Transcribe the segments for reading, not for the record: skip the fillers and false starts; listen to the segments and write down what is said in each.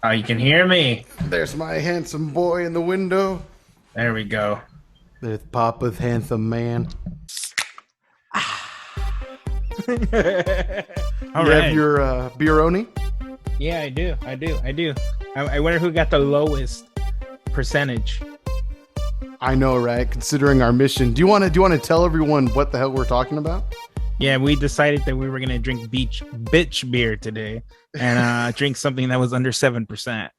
Oh, you can hear me. There's my handsome boy in the window. There we go. There's Papa's handsome man. All You have right. your beeroni? Yeah, I do. I wonder who got the lowest percentage. I know, right? Considering our mission, do you want to tell everyone what the hell we're talking about? Yeah, we decided that we were gonna drink bitch beer today, and drink something that was under 7%.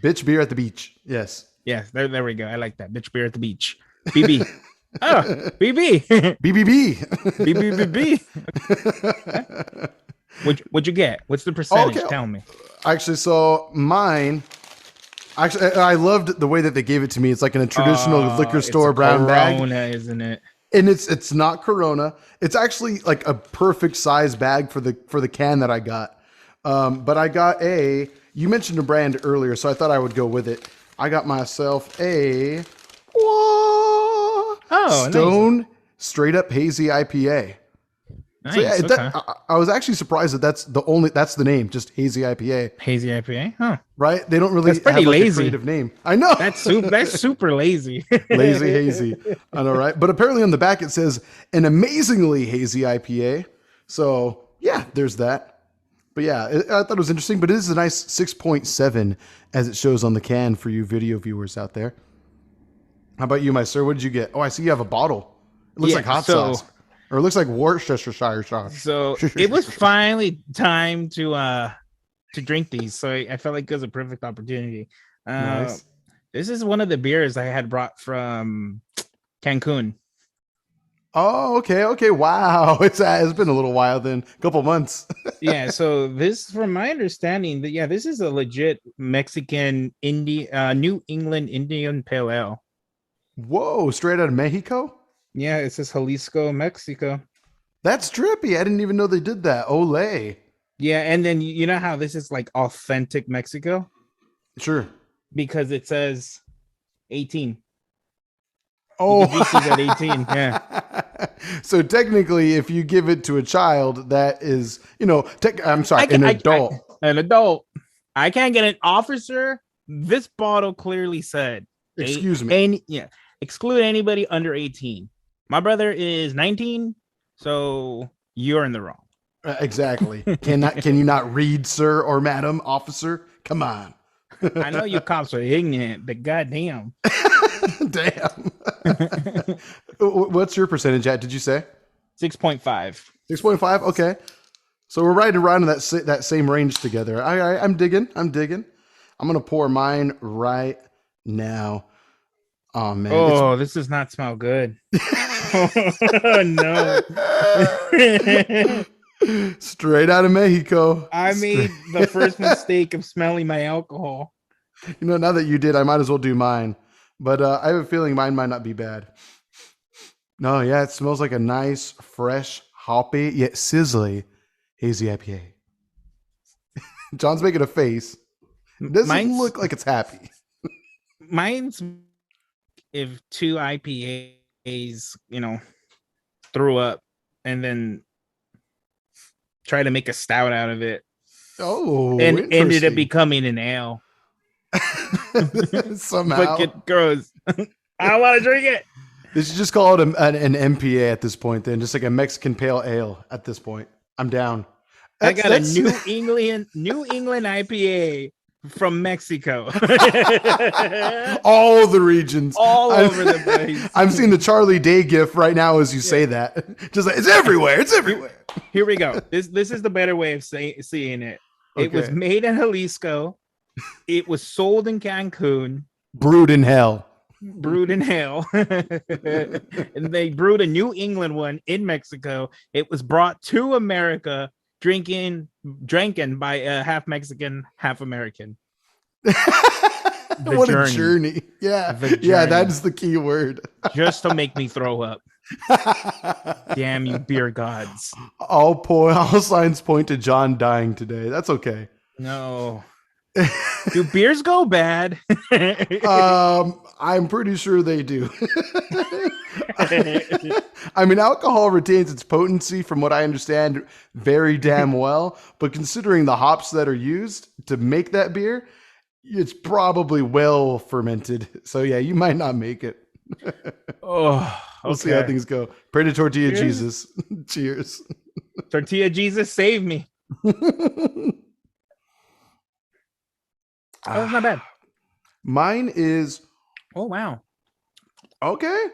Bitch beer at the beach. Yes. Yeah, there we go. I like that. Bitch beer at the beach. BB. Oh, BB. BBB. BB. What'd you get? What's the percentage? Okay. Tell me. Actually, so mine. Actually, I loved the way that they gave it to me. It's like in a traditional liquor It's a store brown bag. Corona, isn't it? And it's not Corona. It's actually like a perfect size bag for the can that I got. But I got you mentioned a brand earlier, so I thought I would go with it. I got myself a Oh, Stone Straight Up Hazy IPA. nice. So yeah, Nice. Okay. I was actually surprised that that's the name, just Hazy IPA, Hazy IPA. Huh. right? They don't really That's pretty have like a lazy. creative name. I know. That's super lazy. Lazy hazy. I know, right? But apparently on the back it says an amazingly hazy IPA. So yeah, there's that. But yeah, I thought it was interesting. But it is a nice 6.7 as it shows on the can for you video viewers out there. How about you, my sir? What did you get? Oh, I see you have a bottle. It looks Yeah, like hot so sauce, or it looks like Worcestershire sauce. so it was finally time to drink these. So I felt like it was a perfect opportunity. Uh, Nice. this is one of the beers I had brought from Cancun. Oh, okay, okay. Wow, it's been a little while then, a couple months. Yeah, so this, from my understanding, that yeah, this is a legit Mexican New England Indian Pale Ale. Whoa, straight out of Mexico? Yeah, it says Jalisco, Mexico. That's trippy. I didn't even know they did that. Olay. Yeah, and then you know how this is like authentic Mexico Sure. because it says 18. You Oh. can drink these at 18. Yeah. So technically, if you give it to a child, that is, I'm sorry, Can, an adult. an adult. I can't get an officer. This bottle clearly said Excuse me. yeah, exclude anybody under 18. My brother is 19, so you're in the wrong. Exactly. Can you not read, sir or madam, officer? Come on. I know you cops are ignorant, but goddamn. Damn. What's your percentage at? Did you say 6.5. 6.5? Okay. So we're right around in that same range together. I'm digging. I'm gonna pour mine right now. Oh man. Oh, this does not smell good. Oh no. Straight out of Mexico. I made the first mistake of smelling my alcohol. Now that you did, I might as well do mine. But I have a feeling mine might not be bad. No, yeah, it smells like a nice, fresh, hoppy, yet sizzly hazy IPA. John's making a face. It doesn't look like it's happy. Mine's if two IPAs, threw up and then try to make a stout out of it. Oh, and ended up becoming an ale. Somehow. But it grows. I want to drink it. They should just call it an MPA at this point, then, just like a Mexican pale ale at this point. I'm down. I got a New England IPA from Mexico. All the regions. All over the place. I'm seeing the Charlie Day gif right now as you say that. Just like, it's everywhere. It's everywhere. Here we go. This is the better way of seeing it. Okay. It was made in Jalisco. It was sold in Cancun. Brewed in hell. And they brewed a New England one in Mexico. It was brought to America, drinking by a half Mexican, half American. What a journey. Yeah. Yeah, that is the key word. Just to make me throw up. Damn you, beer gods. All signs point to John dying today. That's okay. No. Do beers go bad? I'm pretty sure they do. I mean, alcohol retains its potency, from what I understand, very damn well. But considering the hops that are used to make that beer, It's probably well fermented. So yeah, you might not make it. Oh, We'll see how okay. things go. Pray to tortilla Cheers. Jesus. Cheers. Tortilla Jesus, save me. Oh, that's not bad. Mine is Oh, wow. okay.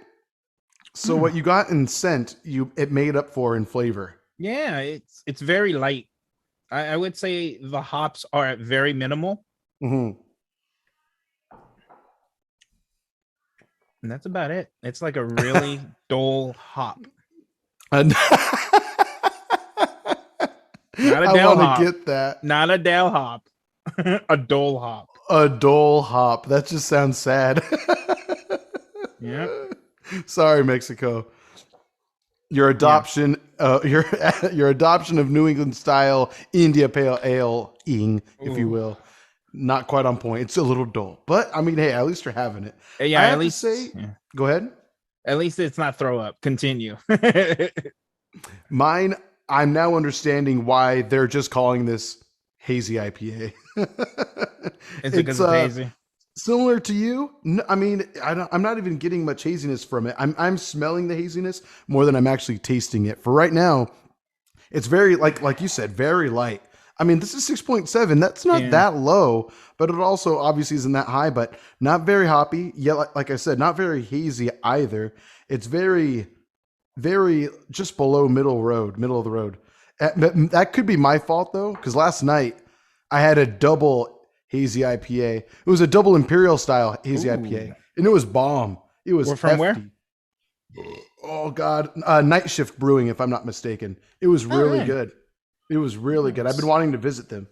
So Mm. what you got in scent, it made up for in flavor. Yeah, it's very light. I would say the hops are very minimal, Mm-hmm. and that's about it. It's like a really dull hop, And not a I Dell want to hop, get that. not a Dell hop, a dull hop. A dole hop. That just sounds sad. Yep. Sorry, Mexico. Your Yeah. adoption, your adoption of New England style India Pale Ale ing, if you Ooh. will, not quite on point. It's a little dull, but I mean, hey, at least you're having it. Yeah, I have to say, yeah. go ahead. At least it's not throw up. Continue. Mine, I'm now understanding why they're just calling this hazy IPA. Is it It's because it's hazy? similar to you. I mean, I'm not even getting much haziness from it. I'm smelling the haziness more than I'm actually tasting it. For right now, it's very like you said, very light. I mean, this is 6.7. That's not Yeah. that low, but it also obviously isn't that high, but not very hoppy. Yeah, like I said, not very hazy either. It's very just below middle of the road. That could be my fault though, because last night I had a double hazy IPA. It was a double imperial style hazy IPA, Ooh. and it was bomb. It was We're from hefty. where? Oh God, Night Shift Brewing, if I'm not mistaken. It was Oh, really yeah. good. It was really good. I've been Nice. wanting to visit them.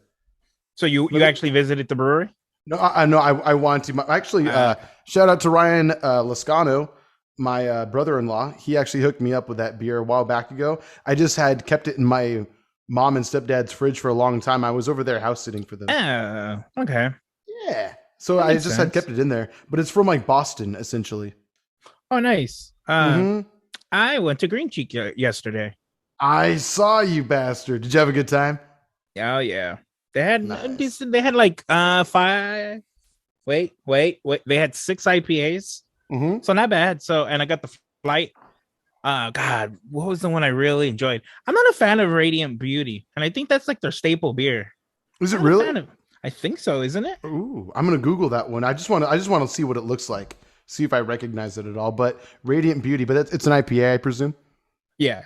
So you But you actually visited the brewery? no, I know I want to. Actually, Okay. shout out to Ryan Lascano, my brother-in-law. He actually hooked me up with that beer a while back ago. I just had kept it in my mom and stepdad's fridge for a long time. I was over there house sitting for them. Oh, okay. Yeah. So That I makes just had sense. kept it in there, but it's from like Boston, essentially. Oh, nice. Hmm. I went to Green Cheek yesterday. I saw you, bastard. Did you have a good time? Oh yeah. They had a Nice. decent, they had like five. Wait. They had 6 IPAs. Hmm. So not bad. So and I got the flight. God, what was the one I really enjoyed? I'm not a fan of Radiant Beauty, and I think that's like their staple beer. Is it I'm not a really? fan of. I think so, isn't it? Ooh, I'm gonna Google that one. I just want to see what it looks like, see if I recognize it at all. But Radiant Beauty, but it's an IPA, I presume. Yeah.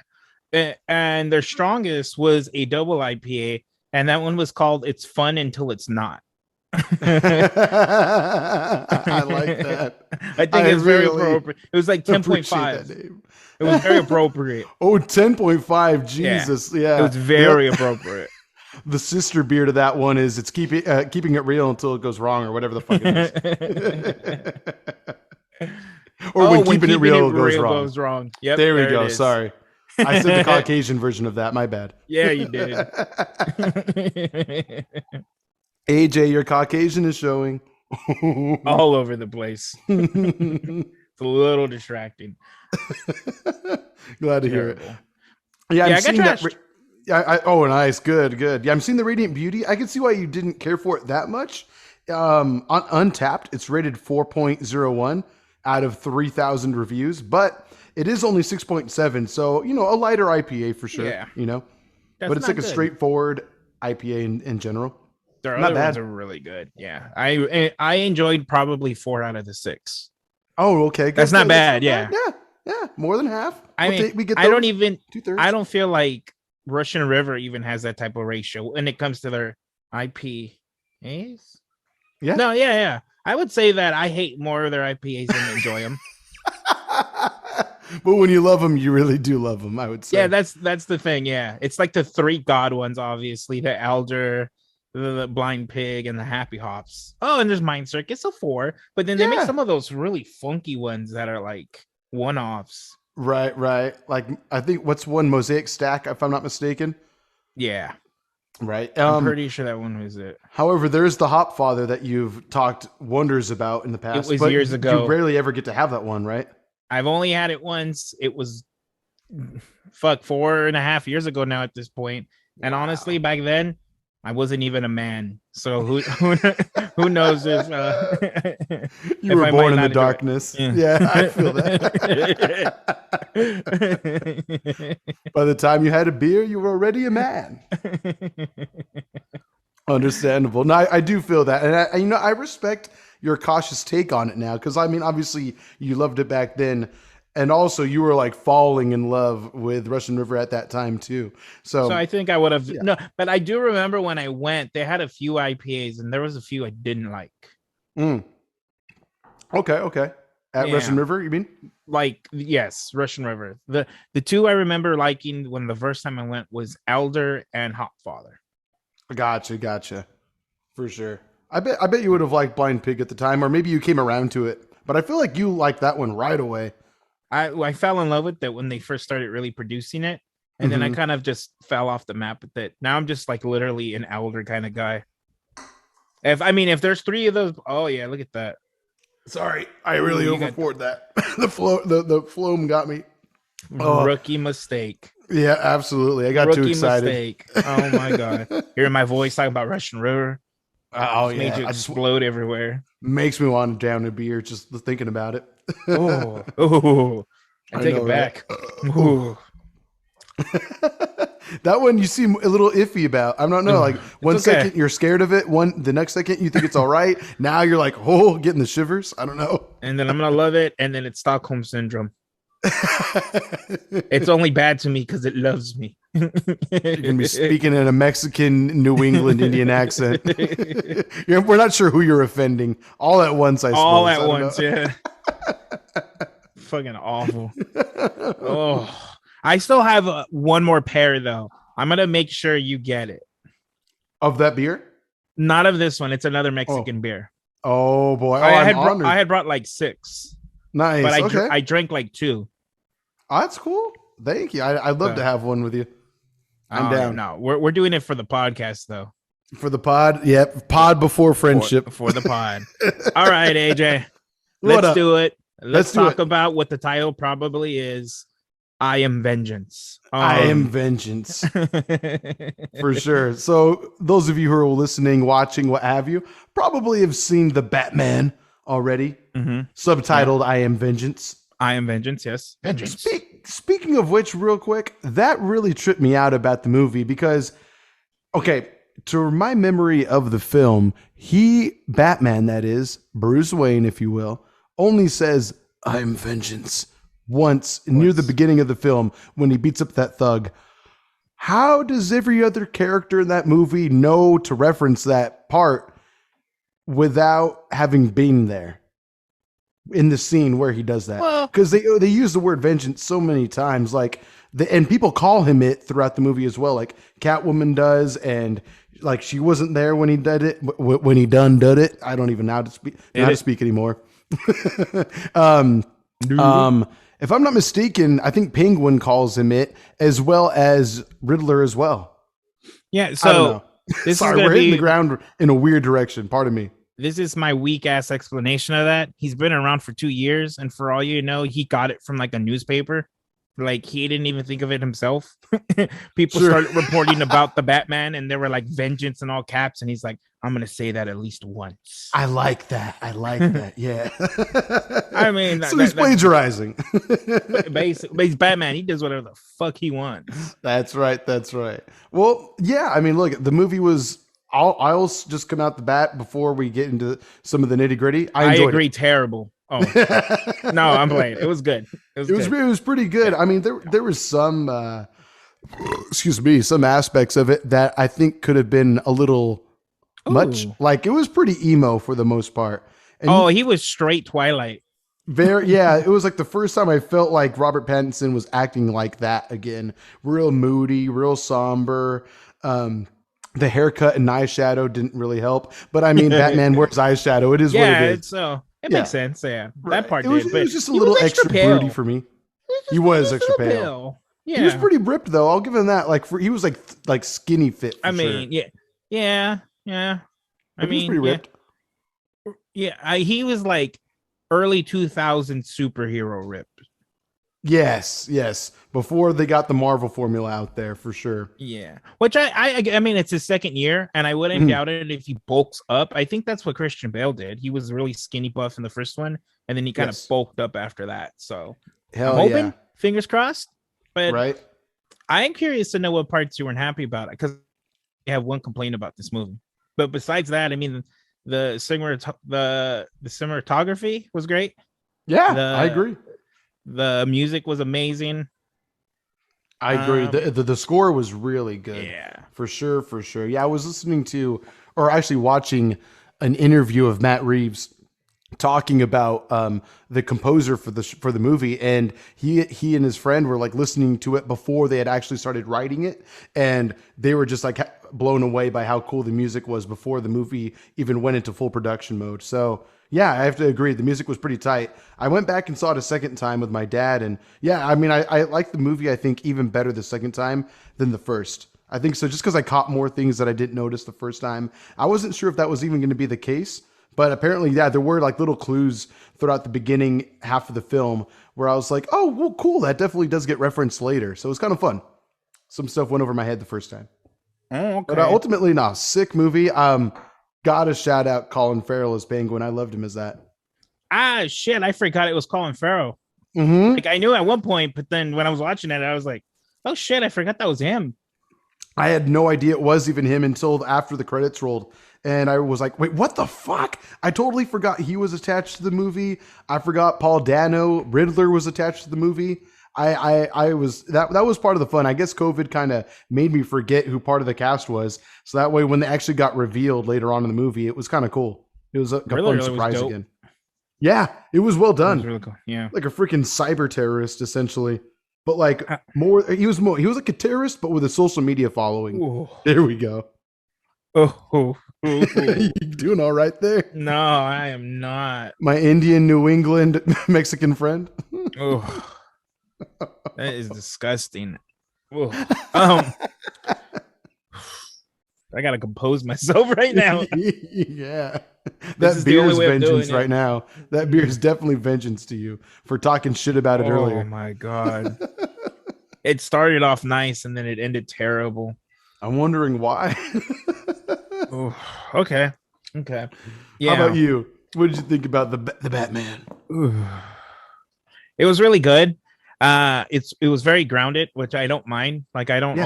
And their strongest was a double IPA, and that one was called "It's Fun Until It's Not." I like that. I think I it's very really appropriate. It was like appreciate 10.5. that name. It was very appropriate. Oh, 10.5. Yeah. Jesus. It Yeah. was very appropriate. The sister beer to that one is it's keeping it real until it goes wrong or whatever the fuck it is. Or when When keeping it keeping it real goes real wrong. goes wrong. Yep, There we there it go. is. Sorry. I said the Caucasian version of that. My bad. Yeah, you did. AJ, your Caucasian is showing. All over the place. It's a little distracting. Glad to hear it. Terrible. Yeah, I'm I got seeing that. trashed. Oh, nice, good. Yeah, I'm seeing the Radiant Beauty. I can see why you didn't care for it that much. On Untapped, it's rated 4.01 out of 3,000 reviews, but it is only 6.7. So a lighter IPA for sure. Yeah. That's But it's not like a good. straightforward IPA in general. Their Not other ones bad. are really good. Yeah. I enjoyed probably 4 out of the 6. Oh, okay. Good. That's not That's bad. Yeah. Yeah. More than half. I mean, We get I don't those. even 2/3. I don't feel like Russian River even has that type of ratio when it comes to their IPAs. Yeah. No, yeah. I would say that I hate more of their IPAs than enjoy them. But when you love them, you really do love them, I would say. Yeah, that's the thing. Yeah, it's like the 3 god ones, obviously the Elder, the Blind Pig, and the Happy Hops. Oh, and there's Mind Circus, a 4. But then they make Yeah. some of those really funky ones that are like one-offs. Right. Like I think what's one Mosaic Stack, if I'm not mistaken. Yeah, Right. I'm pretty sure that one was it. However, there's the Hop Father that you've talked wonders about in the past. was but years You ago. rarely ever get to have that one, right? I've only had it once. It was 4.5 years ago now at this point. And Wow. honestly, back then, I wasn't even a man, so who knows if You if were I born might in the not enjoy darkness. it. Yeah, I feel that. By the time you had a beer, you were already a man. Understandable. No, I do feel that, and I respect your cautious take on it now, because I mean, obviously, you loved it back then, and also you were like falling in love with Russian River at that time too. So So I think I would have yeah. no, but I do remember when I went, they had a few IPAs, and there was a few I didn't like. Mm. Okay, okay. At Russian Yeah, River, you mean? like yes, Russian River. The two I remember liking when the first time I went was Elder and Hopfather. Gotcha, gotcha. For sure. I bet you would have liked Blind Pig at the time, or maybe you came around to it. But I feel like you liked that one right away. I fell in love with it when they first started really producing it, and then I Hmm. kind of just fell off the map with it. Now I'm just like literally an Elder kind of guy. If there's three of those, oh yeah, look at that. Sorry, I Ooh, really you got overpoured that. The phloem got me. Oh, rookie mistake. yeah, absolutely. I got too Rookie excited. mistake. Oh my god. Hearing my voice talking about Russian River Oh just made yeah, you I just explode everywhere. makes me want to down a beer just thinking about it. Oh, I I take know, it right? back. Ooh. Ooh. That one you seem a little iffy about. I don't know. Like It's one okay. second you're scared of it, the next second you think it's all right. Now you're like, oh, getting the shivers. I don't know. And then I'm gonna love it, and then it's Stockholm syndrome. It's only bad to me because it loves me. You're gonna be speaking in a Mexican New England Indian accent. We're not sure who you're offending all at once, I All suppose. at I don't once, know. yeah. Fucking awful. Oh, I still have one more pair though. I'm gonna make sure you get it. Of that beer? Not of this one. It's another Oh, Mexican beer. oh boy. I Oh, I'm had I honored. had brought like six, but Nice. Okay. I drank like two. Oh, that's cool. Thank you. I'd love to So, have one with you. I'm oh yeah, down no, we're doing it for the podcast though. for the pod. Yep, pod before friendship. For the pod. All right, AJ, What let's up? do it. Let's Do talk it. about what the title probably is. I am vengeance. I am vengeance. For sure. So those of you who are listening, watching, what have you, probably have seen the Batman already, subtitled "I Am Vengeance." I am vengeance. Yes, vengeance. Speaking of which, real quick, that really tripped me out about the movie because, okay, to my memory of the film, Batman, that is Bruce Wayne, if you will, only says "I am vengeance" once near the beginning of the film when he beats up that thug. How does every other character in that movie know to reference that part without having been there in the scene where he does that? Well, Because they use the word vengeance so many times, and people call him it throughout the movie as well. Like Catwoman does, and like she wasn't there when he did it. When he done it, I don't even know how to speak anymore. If I'm not mistaken, I think Penguin calls him it, as well as Riddler as well. yeah. I don't So know. this Sorry, is gonna we're hitting the be ground in a weird direction. Pardon me. this is my weak ass explanation of that. He's been around for 2 years, and for all you know, he got it from like a newspaper. Like he didn't even think of it himself. People Sure. started reporting about the Batman, and they were like vengeance in all caps, and he's like, "I'm gonna say that at least once." I like that. Yeah. I mean, so he's plagiarizing. basically, but he's Batman. He does whatever the fuck he wants. That's right. That's right. Well, yeah. I mean, look, the movie was. I'll just come out the bat before we get into some of the nitty gritty. I enjoyed agree. Terrible. Oh no, I'm playing. It was good. It was pretty good. Yeah. I mean, there was some. Excuse me, some aspects of it that I think could have been a little much. Ooh. Like it was pretty emo for the most part. And He was straight Twilight. yeah, it was like the first time I felt like Robert Pattinson was acting like that again. Real moody, real somber. The haircut and eyeshadow didn't really help, but I mean, Batman wears eyeshadow. It is what it is. It makes sense. Yeah, Right. that part It was just a little extra broody for me. He was extra pale. Yeah, He was pretty ripped though. I'll give him that. Like he was like skinny fit. I mean, sure. yeah. I He was mean, pretty ripped. Yeah, he was like early 2000s superhero ripped. Yes. Before they got the Marvel formula out there, for sure. Yeah, which I mean, it's his second year, and I wouldn't Mhm. doubt it if he bulks up. I think that's what Christian Bale did. He was really skinny buff in the first one, and then he kind of Yes. bulked up after that. So I'm Hell yeah. hoping, fingers crossed. But Right. I'm curious to know what parts you weren't happy about, because I have one complaint about this movie. But besides that, I mean, the cinematography was great. Yeah, I The agree. the music was amazing. I agree. The score was really good. Yeah. For sure, for sure. Yeah, I was listening to, or actually watching an interview of Matt Reeves talking about the composer for the movie, and he and his friend were like listening to it before they had actually started writing it, and they were just like blown away by how cool the music was before the movie even went into full production mode. So yeah, I have to agree, the music was pretty tight. I went back and saw it a second time with my dad, and yeah, I mean, I like the movie, I think, even better the second time than the first. I think so, just because I caught more things that I didn't notice the first time. I wasn't sure if that was even going to be the case, but apparently, yeah, there were like little clues throughout the beginning half of the film where I was like, oh, well, cool. That definitely does get referenced later. So it was kind of fun. Some stuff went over my head the first time. Oh, okay. But ultimately, no, sick movie. Gotta shout out Colin Farrell as Penguin. I loved him as that. Shit, I forgot it was Colin Farrell. Mm-hmm. Like, I knew at one point, but then when I was watching it, I was like, oh shit, I forgot that was him. I had no idea it was even him until after the credits rolled. And I was like, wait, what the fuck? I totally forgot he was attached to the movie. I forgot Paul Dano, Riddler, was attached to the movie. I was that was part of the fun. I guess COVID kind of made me forget who part of the cast was. So that way when they actually got revealed later on in the movie, it was kind of cool. It was a fun surprise again. Yeah, it was well done. It was really cool. Yeah. Like a freaking cyber terrorist, essentially. But like he was like a terrorist, but with a social media following. Ooh. There we go. Oh. You doing all right there? No, I am not. My Indian New England Mexican friend. Oh, that is disgusting. I gotta compose myself right now. Yeah, that beer is vengeance right now. That beer is definitely vengeance to you for talking shit about it earlier. Oh my god! It started off nice and then it ended terrible. I'm wondering why. Oh, okay. Yeah. How about you? What did you think about the Batman? It was really good. It was very grounded, which I don't mind. Like, I don't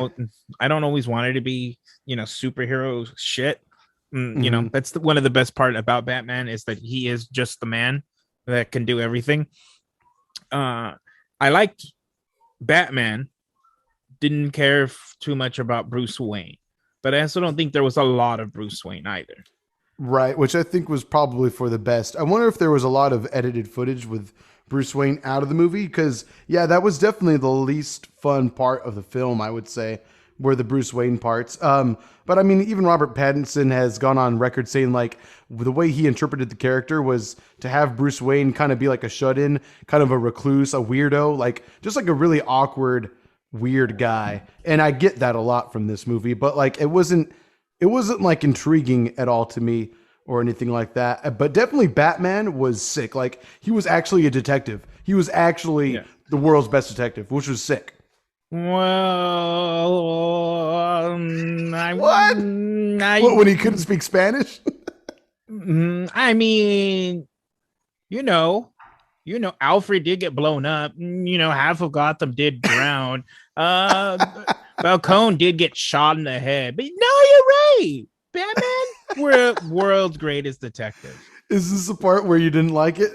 always want it to be, superhero shit. You know, that's one of the best part about Batman, is that he is just the man that can do everything. I liked Batman. Didn't care too much about Bruce Wayne, but I also don't think there was a lot of Bruce Wayne either. Right, which I think was probably for the best. I wonder if there was a lot of edited footage with Bruce Wayne out of the movie, because yeah, that was definitely the least fun part of the film, I would say, were the Bruce Wayne parts. But I mean, even Robert Pattinson has gone on record saying like the way he interpreted the character was to have Bruce Wayne kind of be like a shut-in, kind of a recluse, a weirdo, like just like a really awkward, weird guy. And I get that a lot from this movie, but like it wasn't like intriguing at all to me or anything like that. But definitely Batman was sick. Like he was actually a detective. He was actually the world's best detective, which was sick. Well, what? When he couldn't speak Spanish? I mean, Alfred did get blown up. Half of Gotham did drown. Falcone did get shot in the head. But no, you're right. Batman, we're world's greatest detective. Is this the part where you didn't like it?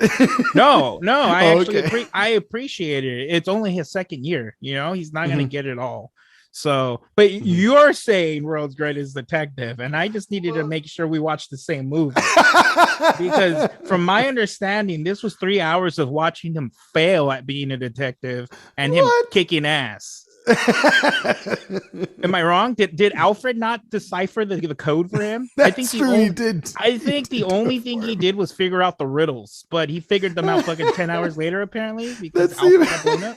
No, I appreciate it. It's only his second year. He's not going to get it all. So, but you're saying world's greatest detective, and I just needed to make sure we watched the same movie. Because from my understanding, this was 3 hours of watching him fail at being a detective and him kicking ass. Am I wrong? Did Alfred not decipher the code for him? I think he did. I think the only thing he did was figure out the riddles, but he figured them out fucking 10 hours later, apparently, because Alfred had blown up.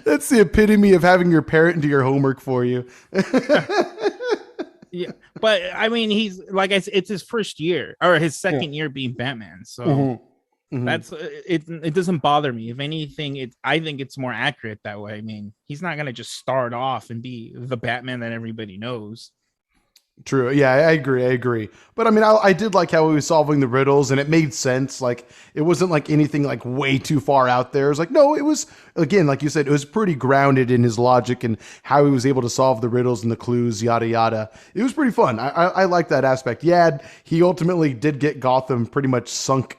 That's the epitome of having your parent do your homework for you. Yeah, but I mean, he's like, it's his first year or his second year being Batman. So That's it. It doesn't bother me. If anything, I think it's more accurate that way. I mean, he's not gonna just start off and be the Batman that everybody knows. True. Yeah, I agree. But I mean, I did like how he was solving the riddles, and it made sense. Like, it wasn't like anything like way too far out there. It was like, no, it was, again, like you said, it was pretty grounded in his logic and how he was able to solve the riddles and the clues, yada yada. It was pretty fun. I like that aspect. Yeah, he ultimately did get Gotham pretty much sunk.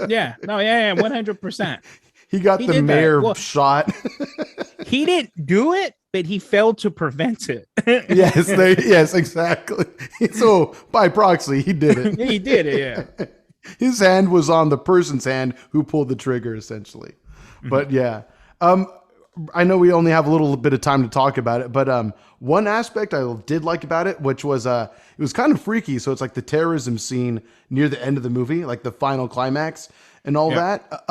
Yeah. No. Yeah. 100%. He got the mayor shot. He didn't do it, but he failed to prevent it. Yes, exactly. So by proxy, he did it. He did it, yeah. His hand was on the person's hand who pulled the trigger, essentially. But yeah, I know we only have a little bit of time to talk about it, but one aspect I did like about it, which was it was kind of freaky. So it's like the terrorism scene near the end of the movie, like the final climax and all that.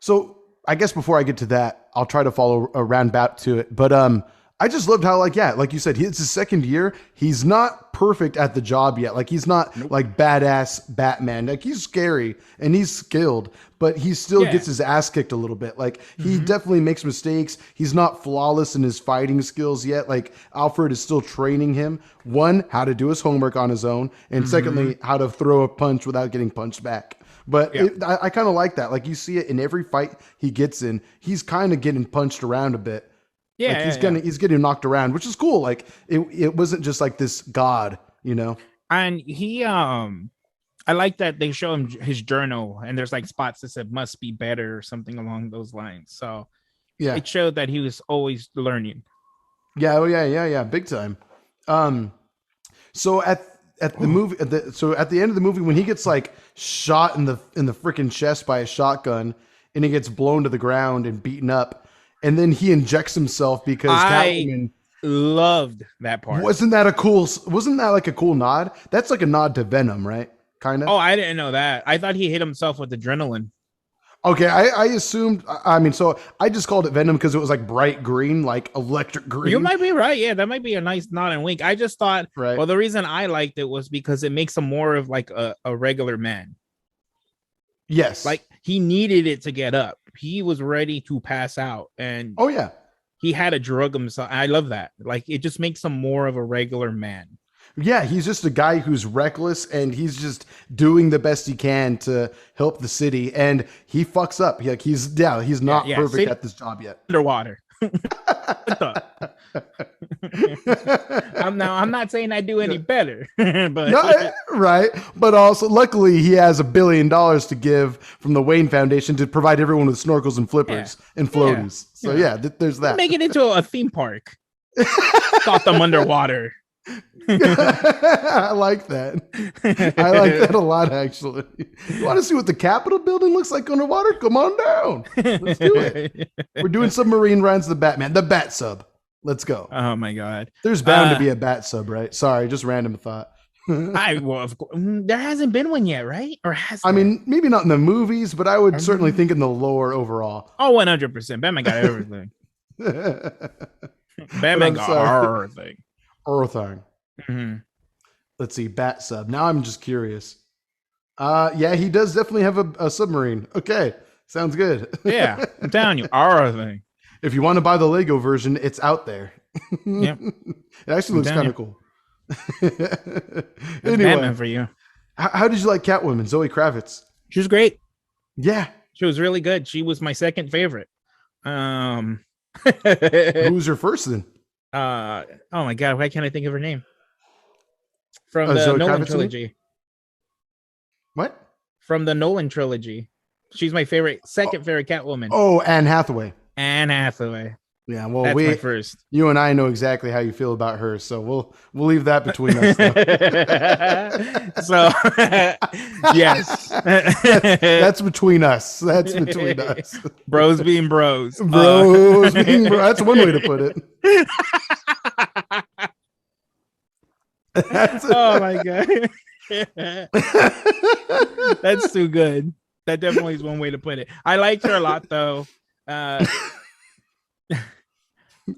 So I guess before I get to that, I'll try to follow around back to it. But I just loved how, like you said, it's his second year. He's not perfect at the job yet. Like, he's not like badass Batman. Like, he's scary and he's skilled, but he still gets his ass kicked a little bit. Like, he definitely makes mistakes. He's not flawless in his fighting skills yet. Like, Alfred is still training him. One, how to do his homework on his own. And secondly, how to throw a punch without getting punched back. But I kind of like that. Like, you see it in every fight he gets in. He's kind of getting punched around a bit. Yeah, like he's getting knocked around, which is cool. Like, it wasn't just like this god, you know. And he I like that they show him his journal, and there's like spots that said "must be better" or something along those lines. So yeah, it showed that he was always learning. Yeah, big time. So at the movie, so at the end of the movie, when he gets like shot in the freaking chest by a shotgun, and he gets blown to the ground and beaten up, and then he injects himself because Catwoman loved that part. Wasn't that like a cool nod? That's like a nod to Venom, right? Kind of. Oh, I didn't know that. I thought he hit himself with adrenaline. Okay, I assumed. I mean, so I just called it Venom because it was like bright green, like electric green. You might be right. Yeah, that might be a nice nod and wink. I just thought. Right. Well, the reason I liked it was because it makes him more of like a regular man. Yes, like he needed it to get up. He was ready to pass out, and he had to drug himself. I love that. Like, it just makes him more of a regular man. Yeah, he's just a guy who's reckless, and he's just doing the best he can to help the city, and he fucks up. He's not perfect at this job yet. Underwater. I'm not saying I do any better, but no, right. But also, luckily, he has $1 billion to give from the Wayne Foundation to provide everyone with snorkels and flippers and floaties. So there's that. Make it into a theme park. Gotham underwater. I like that. I like that a lot, actually. You want to see what the Capitol building looks like underwater? Come on down. Let's do it. We're doing submarine runs. The Batman, the Bat Sub. Let's go. Oh my God. There's bound to be a Bat Sub, right? Sorry, just random thought. Of course, there hasn't been one yet, right? Or has I mean, maybe not in the movies, but I would certainly think in the lore overall. Oh, 100%. Batman got everything. Batman got everything. Earthing. Let's see, Bat Sub. Now I'm just curious. Yeah, he does definitely have a submarine. Okay, sounds good. Yeah, I'm telling you, everything. If you want to buy the Lego version, it's out there. Yeah, it actually looks kind of cool. Anyway, Batman for you. How did you like Catwoman, Zoe Kravitz? She was great. Yeah, she was really good. She was my second favorite. Who was your first then? Oh my God, why can't I think of her name? From the Zoe Nolan Kravitz trilogy. What? From the Nolan trilogy. She's my second favorite Catwoman. Oh, Anne Hathaway. Anne Hathaway. Yeah, well, that's my first. You and I know exactly how you feel about her, so we'll leave that between us. So, yes, that's between us. That's between us. Bros being bros. Bros being bros. That's one way to put it. Oh my God, that's too good. That definitely is one way to put it. I liked her a lot, though. I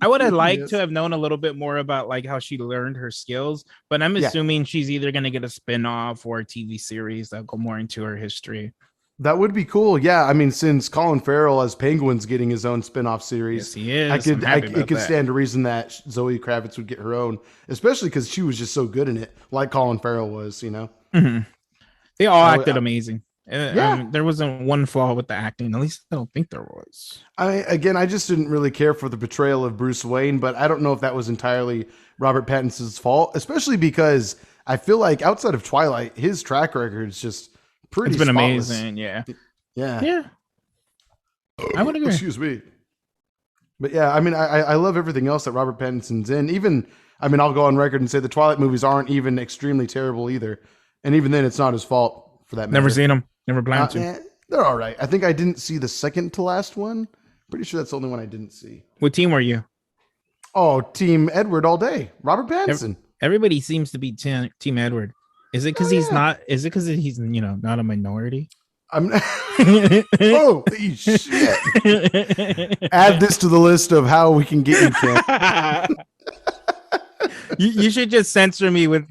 would have liked to have known a little bit more about like how she learned her skills, but I'm assuming she's either going to get a spin-off or a TV series that'll go more into her history. That would be cool. Yeah, I mean, since Colin Farrell as Penguin's getting his own spin-off series, Yes, he is. it could stand to reason that Zoe Kravitz would get her own, especially because she was just so good in it, like Colin Farrell was. Mm-hmm. They all acted amazing. Yeah, there wasn't one flaw with the acting. At least I don't think there was. I just didn't really care for the portrayal of Bruce Wayne, but I don't know if that was entirely Robert Pattinson's fault, especially because I feel like outside of Twilight, his track record is just pretty. It's been spotless. amazing. Yeah. Yeah. I would agree. Excuse me. But yeah, I mean, I love everything else that Robert Pattinson's in. Even, I mean, I'll go on record and say the Twilight movies aren't even extremely terrible either. And even then, it's not his fault for that matter. Never seen them. Never planned to. They're all right. I think I didn't see the second to last one. Pretty sure that's the only one I didn't see. What team were you? Oh, Team Edward all day. Robert Pattinson. Everybody seems to be Team Edward. Is it because he's not? Is it because he's not a minority? Holy shit! Add this to the list of how we can get you, Ken. You should just censor me with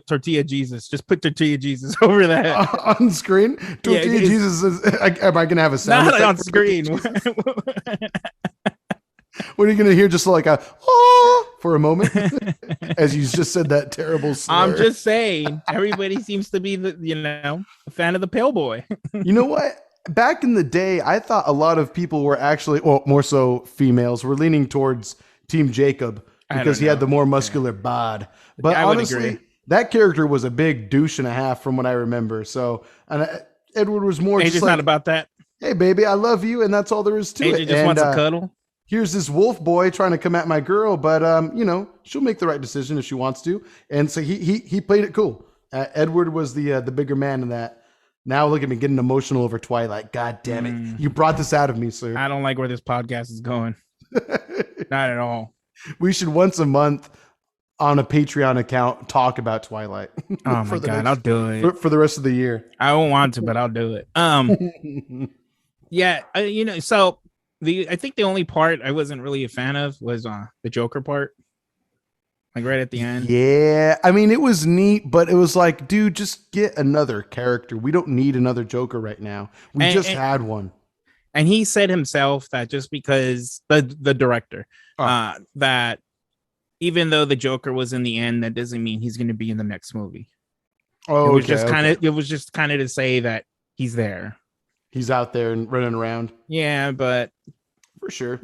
Tortilla Jesus. Just put Tortilla Jesus over that on screen. Tortilla Jesus is. Am I gonna have a sound? Not on screen. What are you gonna hear? Just like a oh for a moment, as you just said that terrible slur. I'm just saying, everybody seems to be a fan of the Pale Boy. You know what? Back in the day, I thought a lot of people were actually, well, more so females, were leaning towards Team Jacob because he had the more muscular bod. But I honestly, that character was a big douche and a half from what I remember. So, and Edward was more just not about that. Hey, baby, I love you, and that's all there is to it. AJ just wants a cuddle. Here's this wolf boy trying to come at my girl, but she'll make the right decision if she wants to. And so he played it cool. Edward was the bigger man in that. Now look at me getting emotional over Twilight. God damn it. You brought this out of me, sir. I don't like where this podcast is going. Not at all. We should once a month on a Patreon account talk about Twilight. Oh my God, I'll do it. For the rest of the year. I don't want to, but I'll do it. Yeah, so I think the only part I wasn't really a fan of was the Joker part. Like right at the end. Yeah. I mean, it was neat, but it was like, dude, just get another character. We don't need another Joker right now. We just had one. And he said himself that just because the director, that even though the Joker was in the end, that doesn't mean he's going to be in the next movie. Oh, it was just kind of to say that he's there. He's out there and running around. Yeah, but for sure.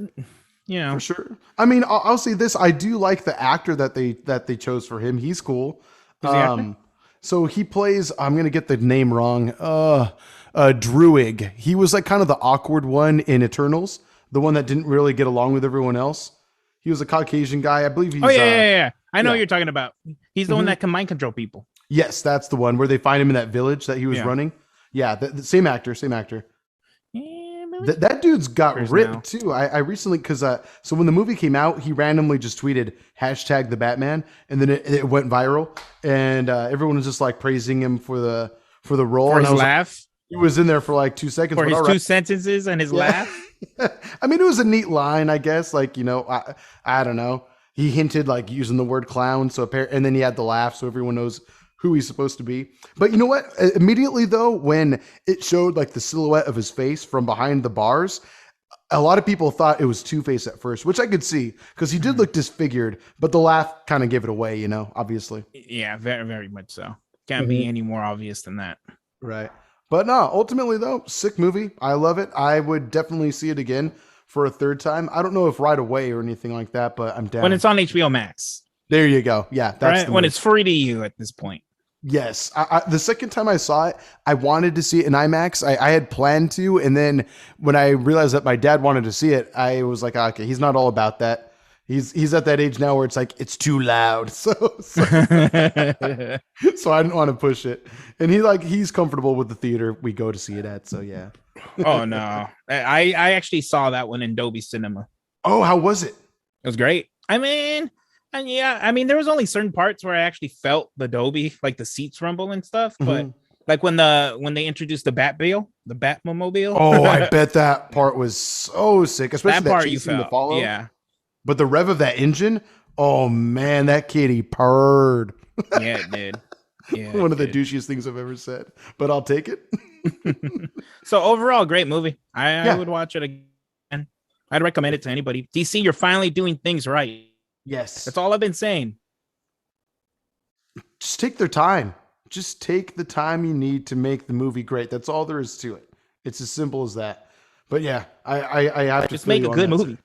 For sure. I mean, I'll say this: I do like the actor that they chose for him. He's cool. So he plays. I'm gonna get the name wrong. Druig. He was like kind of the awkward one in Eternals, the one that didn't really get along with everyone else. He was a Caucasian guy. I believe he's. Oh yeah. I know what you're talking about. He's the one that can mind control people. Yes, that's the one where they find him in that village that he was running. Yeah, the same actor. That dude's got ripped too. I recently, because so when the movie came out, he randomly just tweeted #the Batman, and then it went viral, and everyone was just like praising him for the role. For his laugh. He was in there for like 2 seconds. For his 2 sentences and his laugh. I mean, it was a neat line, I guess. Like, I don't know. He hinted like using the word clown, and then he had the laugh, so everyone knows who he's supposed to be. But you know what? Immediately though, when it showed like the silhouette of his face from behind the bars, a lot of people thought it was Two-Face at first, which I could see because he did look disfigured, but the laugh kind of gave it away, obviously. Yeah, very, very much so. Can't be any more obvious than that. Right. But no, ultimately though, sick movie. I love it. I would definitely see it again for a third time. I don't know if right away or anything like that, but I'm down. When it's on HBO Max. There you go. Yeah. That's right? When it's free to you at this point. Yes. The second time I saw it, I wanted to see it in IMAX. I had planned to. And then when I realized that my dad wanted to see it, I was like, okay, he's not all about that. He's at that age now where it's like, it's too loud. So I didn't want to push it. And he's comfortable with the theater we go to see it at. So yeah. Oh no. I actually saw that one in Dolby Cinema. Oh, how was it? It was great. I mean, there was only certain parts where I actually felt the Dolby, like the seats rumble and stuff. But like when they introduced the Batmobile. Oh, I bet that part was so sick, especially that part you felt. To follow. Yeah. But the rev of that engine, oh man, that kitty purred. Yeah, it did. Yeah, One of the douchiest things I've ever said, but I'll take it. So overall, great movie. I would watch it again. I'd recommend it to anybody. DC, you're finally doing things right. Yes. That's all I've been saying. Just take their time. Just take the time you need to make the movie great. That's all there is to it. It's as simple as that. But yeah, I have to just make a good movie.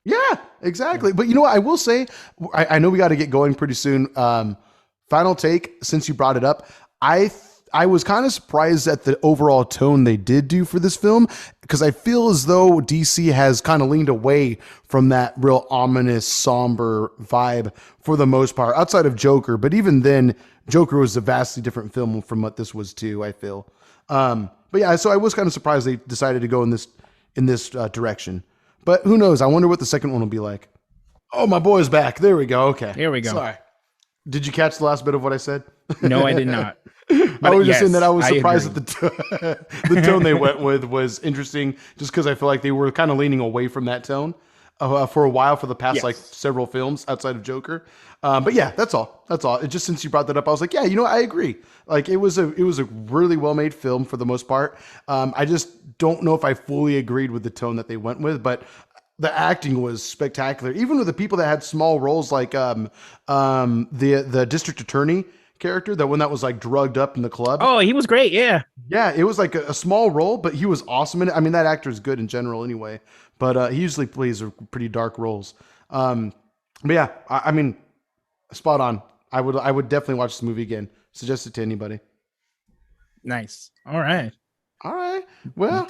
Yeah, exactly. But you know what? I will say, I know we got to get going pretty soon. Final take, since you brought it up, I was kind of surprised at the overall tone they did do for this film, because I feel as though DC has kind of leaned away from that real ominous, somber vibe for the most part, outside of Joker. But even then, Joker was a vastly different film from what this was too, I feel. But yeah, so I was kind of surprised they decided to go in this direction. But who knows? I wonder what the second one will be like. Oh, my boy's back. There we go. Okay. Here we go. Sorry. Did you catch the last bit of what I said? No, I did not. I was just saying that I was surprised that the tone they went with was interesting, just because I feel like they were kind of leaning away from that tone for a while, for the past like several films outside of Joker. But yeah, that's all. That's all. It just, since you brought that up, I was like, yeah, you know, I agree. Like, it was a really well made film for the most part. I just don't know if I fully agreed with the tone that they went with, but the acting was spectacular. Even with the people that had small roles, like the district attorney character, that one that was like drugged up in the club. Oh, he was great. Yeah. Yeah. It was like a small role, but he was awesome in it. I mean, that actor is good in general anyway, but he usually plays pretty dark roles. But yeah, I mean, spot on. I would definitely watch this movie again. Suggest it to anybody. Nice. All right. Well,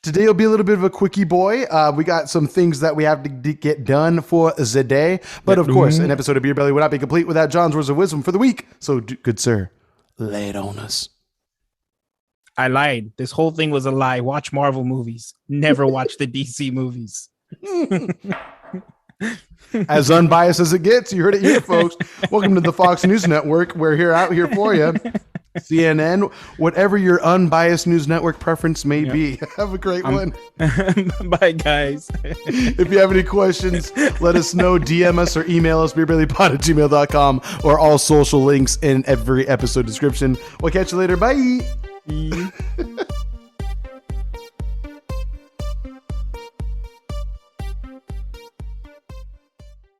today will be a little bit of a quickie, boy. We got some things that we have to get done for the day. But of course, an episode of Beer Belly would not be complete without John's words of wisdom for the week. So, good sir, lay it on us. I lied. This whole thing was a lie. Watch Marvel movies. Never watch the DC movies. As unbiased as it gets, you heard it here, folks. Welcome to the Fox News Network. We're out here for you. CNN, whatever your unbiased news network preference may be. Have a great one. Bye, guys. If you have any questions, let us know. DM us or email us, beerbellypod@gmail.com, or all social links in every episode description. We'll catch you later. Bye.